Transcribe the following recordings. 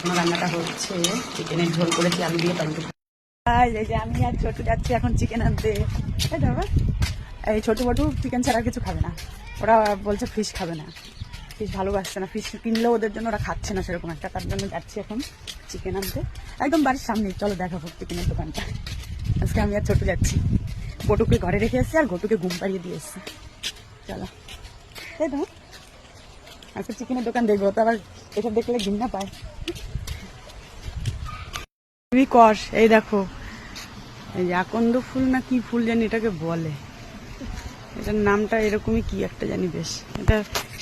এখনো রান্নাটা হচ্ছে। চিকেনের ঝোল করেছি আলু দিয়ে টমেটো। এই যে আমি আর ছোটু যাচ্ছি এখন চিকেন আনতে। এই ছোট বটু চিকেন ছাড়া কিছু খাবে না, ওরা বলছে ফিশ খাবে না, ফিশ ভালোবাসছে না, ফিশ কিনলেও ওদের জন্য ওরা খাচ্ছে না সেরকম একটা, তার জন্য যাচ্ছি এখন চিকেন আনতে একদম বাড়ির সামনে। চলো দেখাবো চিকেনের দোকানটা। আজকে আমি আর ছোটু যাচ্ছি, বটুকে ঘরে রেখে এসেছি আর ঘটুকে ঘুম পাড়িয়ে দিয়ে এসেছি। চলো তাই তো আজকে চিকেনের দোকান দেখবো, তো আবার এসব দেখলে ঘৃণা পায়। তুমি কষ এই দেখো, এই যে আকন্দ ফুল না কি ফুল জানি এটাকে বলে, এটার নামটা এরকমই কি একটা জানি, বেশ এটা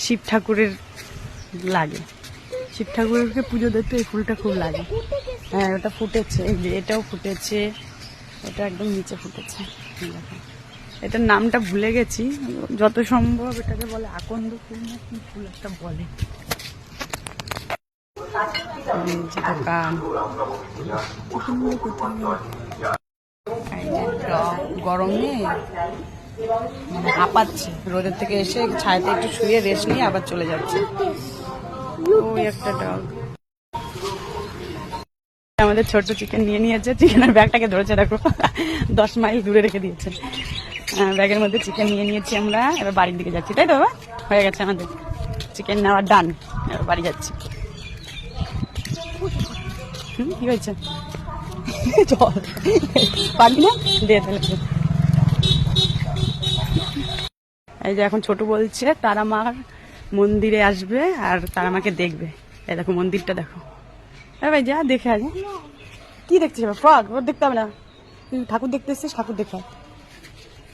শিব ঠাকুরের লাগে, শিব ঠাকুরকে পুজো দিতে এই ফুলটা খুব লাগে। হ্যাঁ ওটা ফুটেছে, এই যে এটাও ফুটেছে, এটা একদম নিচে ফুটেছে। দেখো এটার নামটা ভুলে গেছি, যত সম্ভব এটাকে বলে আকন্দ ফুল না কি ফুল একটা বলে। গরমে হাঁপাচ্ছে, রোদের থেকে এসে ছায়াতে একটু শুয়ে রেস্ট নিয়ে আবার চলে যাচ্ছে। ওই একটা ডগ আমাদের ছোট চিকেন নিয়ে নিয়েছে, চিকেনের ব্যাগটাকে ধরেছে দেখো, 10 মাইল দূরে রেখে দিয়েছে। ব্যাগের মধ্যে চিকেন নিয়ে নিয়েছি আমরা, এবার বাড়ির দিকে যাচ্ছি, তাই তো বাবা? হয়ে গেছে আমাদের চিকেন নেওয়া ডান, এবার বাড়ি যাচ্ছি। কি হয়েছে? চল পারবি না, দিয়ে তাহলে। এই যে এখন ছোট বলছে তারা মার মন্দিরে আসবে আর তারা মাকে দেখবে। এই দেখো মন্দিরটা দেখো, ভাই যা দেখে আজ। কি দেখছিস ফ্রগ? ওর দেখতে হবে না, তুই ঠাকুর দেখতে এসছিস, ঠাকুর দেখা,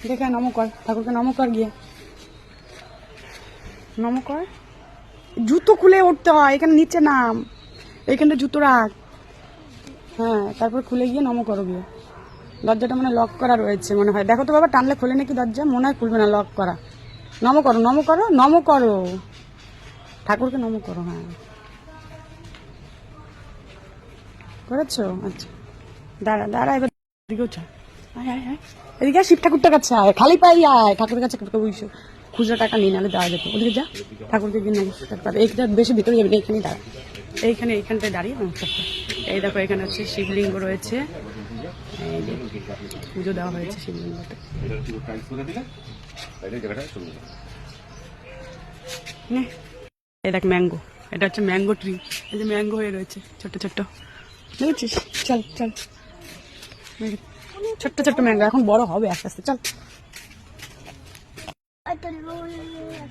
দেখে নম কর, ঠাকুরকে নম কর, গিয়ে নম কর। জুতো খুলে উঠতে হয়, এখানে নিচে নাম, এইখানটা জুতো রাখ, হ্যাঁ তারপর খুলে গিয়ে নম করো গিয়ে। দরজাটা মানে লক করা রয়েছে মনে হয়, দেখো তো বাবা, টানলে খোলে নাকি দরজা, মনে হয় খুলবে না, লক করা। নম করো, নম করো, নম করো, ঠাকুরকে নম করো। হ্যাঁ করেছো? আচ্ছা দাঁড়া দাঁড়া, এবার দিকেও চল, এদিকে শিব ঠাকুরটার কাছে আয়, খালি পাই আয়, ঠাকুরের কাছে বুঝছো, খুচরা টাকা নিয়ে নাহলে দেওয়া যেত। ওদিকে যা, ঠাকুরকে গিয়ে নমস্কার পাবে। এইটা বেশি ভিতরে যাবে না, এইখানেই দাঁড়া, এইখানটায় দাঁড়িয়ে নমস্কার। এই দেখো এখানে হচ্ছে শিবলিঙ্গ রয়েছে, এই যে পুজো দেওয়া হয়েছে শিবলিঙ্গতে। এই দেখ ম্যাঙ্গো, এটা হচ্ছে ম্যাঙ্গো ট্রি, এই যে ম্যাঙ্গো হয়ে রয়েছে ছোট্ট ছোট্ট, বুঝেছিস? চল চল, ছোট্ট ছোট্ট ম্যাঙ্গো, এখন বড় হবে আস্তে আস্তে, চল।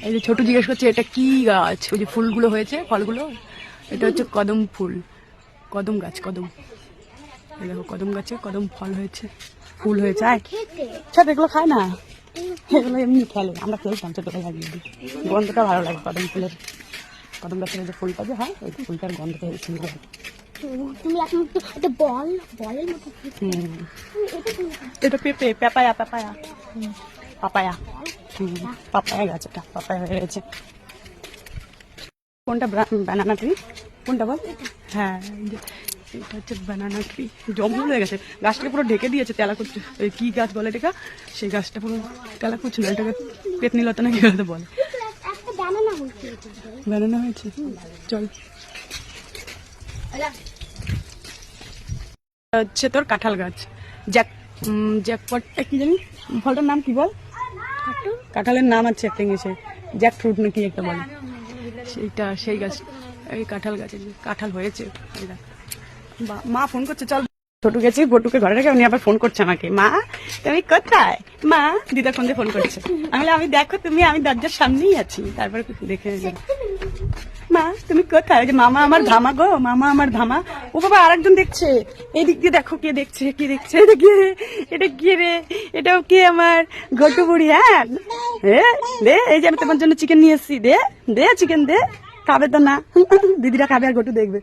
এই যে ছোট জিজ্ঞেস করছে এটা কি গাছ, ওই যে ফুলগুলো হয়েছে, ফলগুলো, এটা হচ্ছে কদম ফুল, কদম গাছ, কদম। এই দেখো কদম গাছে কদম ফল হয়েছে, ফুল হয়েছে। আচ্ছা এগুলো খায় না, এগুলো এমনি খেলে, আমরা খেলতাম ছোটবেলা, লাগিয়ে দিই, গন্ধটা ভালো লাগে কদম ফুলের, কদম গাছের যে ফুলটা যে হয় ওই ফুলটার গন্ধটা সুন্দর হয়। এটা পেঁপে, পেপায়া, পেপায়া, পাপায়া, পাপায়া গাছ, এটা পাপায়া হয়ে গেছে। কোনটা বানানা ট্রি, কোনটা বল? হ্যাঁ এটা হচ্ছে বানানা ট্রি, জঙ্গল হয়ে গেছে, গাছটাকে পুরো ঢেকে দিয়েছে, তেলা করছে, এই কি গাছ বলে এটা, সেই গাছটা পুরো তেলা করছে না, এটাকে পেতনি লতা না কি বলে, বানানা হয়েছে। চল হচ্ছে তোর কাঁঠাল গাছ, জ্যাকপটটা কি জানি ফলটার নাম কি বল, কাঁঠালের নাম আছে একটা ইংলিশে, জ্যাক ফ্রুট না কি একটা বলে, সেইটা, সেই গাছ, এই কাঁঠাল গাছে কাঁঠাল হয়েছে। মা ফোন করছে, চল। ছোট গেছি, বটুকে ঘরে রেখে উনি আবার ফোন করছে আমাকে, মা তুমি কোথায়, মা দিদা ফোন দিয়ে ফোন করছে, আমি দেখো তুমি, আমি দরজার সামনেই আছি, তারপরে দেখে মা তুমি কোথায়, যে মামা আমার ধামা গো, মামা আমার ধামা। ও বাবা আরেকজন দেখছে, এই দিক দিয়ে দেখো কে দেখছে, কি দেখছে, এটা কি রে, এটা কি রে, এটাও কি আমার ঘটু বুড়ি। হ্যাঁ দে, এই যে আমি তোমার জন্য চিকেন নিয়ে এসেছি, দে দে চিকেন দে, খাবে তো না, দিদিরা খাবে আর ঘটু দেখবে,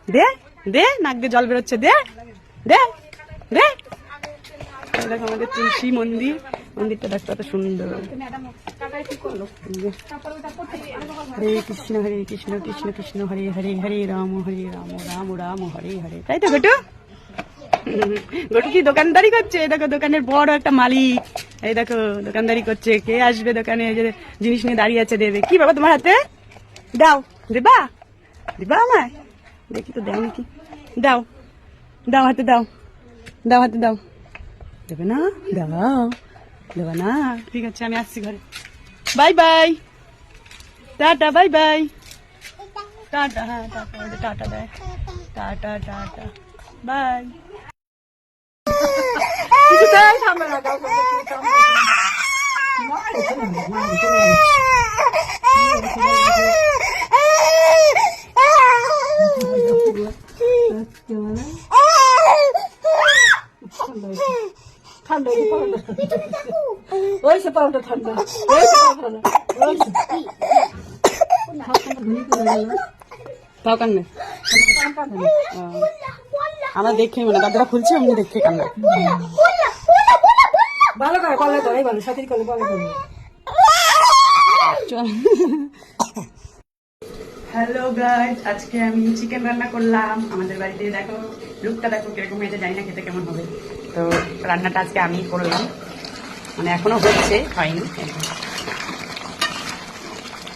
দে দে, নাক দিয়ে জল বেরোচ্ছে, দে দে দে। দেখো আমাদের তুলসী মন্দির, মন্দিরটা দেখতে কত সুন্দর। হরে কৃষ্ণ কৃষ্ণ কৃষ্ণ হরে হরে, হরে রাম রাম রাম হরে হরে। তাই তো গটু, গটু কি দোকানদারি করছে, দেখো দোকানের বড় একটা মালিক, এই দেখো দোকানদারি করছে, কে আসবে দোকানে যে জিনিস নিয়ে দাঁড়িয়ে আছে, দেবে কি বাবা তোমার হাতে, দাও, দেবা দিবা আমায়, দেখি তো দেয় নাকি। দাও দাও, হাতে দাও, দাও হাতে দাও। দেবে না? দাও, দেবে না? ঠিক আছে, আমি আসছি ঘরে। Bye bye, tata, bye bye, tata. হ্যাঁ টাটা, টাটা দেয়, টাটা টাটা, বাই। কিছু দেয় সামনে না, দাও ঠান্ডা, ওই সে পাউডার ঠান্ডা, তাও কান্নে। আমরা দেখে মানে দাদারা খুলছি, আমি দেখে কান্না। ভালো করে কলে তো, এই ভালো সাথে কলে ভালো করে। হ্যালো গাইস, আজকে আমি চিকেন রান্না করলাম আমাদের বাড়িতে। দেখো লুকটা, দেখো কিরকম হয়েছে, জানি না খেতে কেমন হবে। তো রান্নাটা আজকে আমি করলাম, মানে এখনো হচ্ছে, হয়নি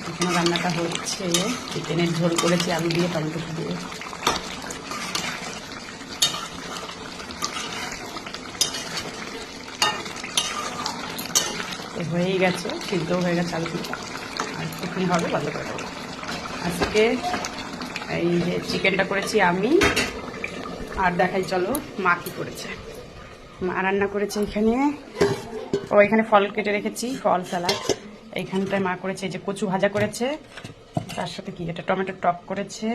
এখনো, রান্নাটা হচ্ছে। চিকেনের ঝোল করেছি আলু দিয়ে, টমেটো দিয়ে। হয়েই গেছে, সিদ্ধও হয়ে গেছে আলুটা, আর একটুখানি হবে, ভালো করে দেবো। আজকে এই যে চিকেনটা করেছি আমি, আর দেখাই চলো মা কি করেছে। মা রান্না করেছে এখানে, এখানে ফল কেটে রেখেছি, ফল স্যালাড। এইখানটায় মা করেছে এই যে কচু ভাজা করেছে, তার সাথে কি এটা টমেটোর টক করেছে।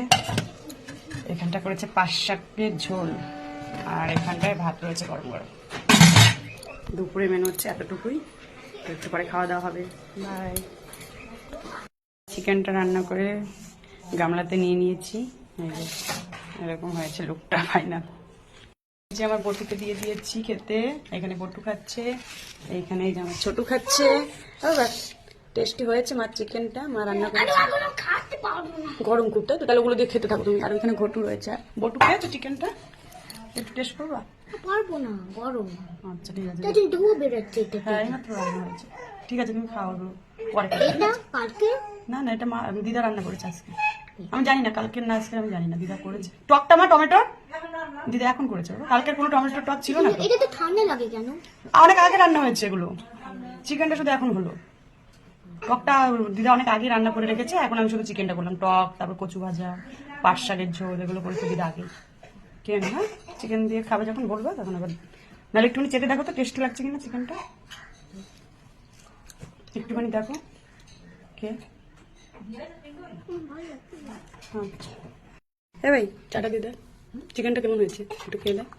এখানটা করেছে পাঁচ শাকের ঝোল, আর এখানটায় ভাত রয়েছে গরম গরম। দুপুরে মেনু হচ্ছে এতটুকুই, একটু পরে খাওয়া দাওয়া হবে। বাই। চিকেনটা রান্না করে গামলাতে নিয়ে নিয়েছি, এরকম হয়েছে লুকটা ফাইনাল। যে আমার বটুকে দিয়ে দিয়েছি খেতে, এখানে বটু খাচ্ছে, এইখানে এই যে আমার ছোটু খাচ্ছে। টেস্টি হয়েছে মার চিকেনটা, মা রান্না করেছে। গরম খুবটা তো, তাহলে ওগুলো দিয়ে খেতে থাকো তুমি। আর ওইখানে ঘটু রয়েছে, আর বটু খেয়েছো চিকেনটা, একটু টেস্ট করবা? পারবো না, গরম। আচ্ছা ঠিক আছে, ধোঁয়া বেরোচ্ছে। হ্যাঁ এইমাত্র রান্না হয়েছে। ঠিক আছে, তুমি খাওয়া পরে। এটা কালকে না না, এটা মা দিদা রান্না করেছে আজকে। আমি জানি না কালকের না আজকে, আমি জানি না, দিদা করেছে। টকটা মা টমেটো দিদা এখন করেছে, কালকের কোনো টমেটো টক ছিল না। এটা তো ঠান্ডা লাগে কেন? অনেক আগে রান্না হয়েছে এগুলো, চিকেনটা শুধু এখন হলো। টকটা দিদা অনেক আগে রান্না করে রেখেছে, এখন আমি শুধু চিকেনটা করলাম। টক, তারপর কচু ভাজা, পাঁচ শাকের ঝোল, এগুলো করেছে দিদা আগে। কেন হ্যাঁ, চিকেন দিয়ে খাবে যখন বলবে তখন আবার, নাহলে একটুখানি চেটে দেখো তো টেস্টি লাগছে কিনা চিকেনটা, একটুখানি দেখো কে। আচ্ছা হ্যাঁ ভাই, চাটা দিয়ে দেয়। চিকেনটা কেমন হয়েছে একটু খেয়ে দেয়।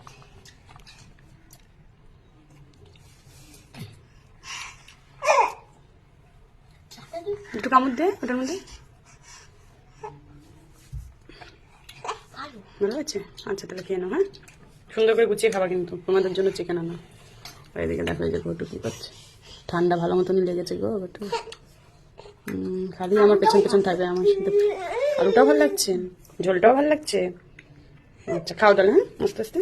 একটু কামড় দে ওটার মধ্যে, ভালো আছে। আচ্ছা তাহলে খেয়ে নাও, হ্যাঁ সুন্দর করে গুছিয়ে খাবা কিন্তু, তোমাদের জন্য চিকেন আনা। এদিকে দেখো এই যে ঘটু কি করছে, ঠান্ডা ভালো মতনই লেগেছে গো ঘটু। খালি আমার পেছন পেছন থাকবে আমার সাথে। আলুটাও ভালো লাগছে, ঝোলটাও ভালো লাগছে। আচ্ছা খাও তাহলে, হ্যাঁ আস্তে আস্তে।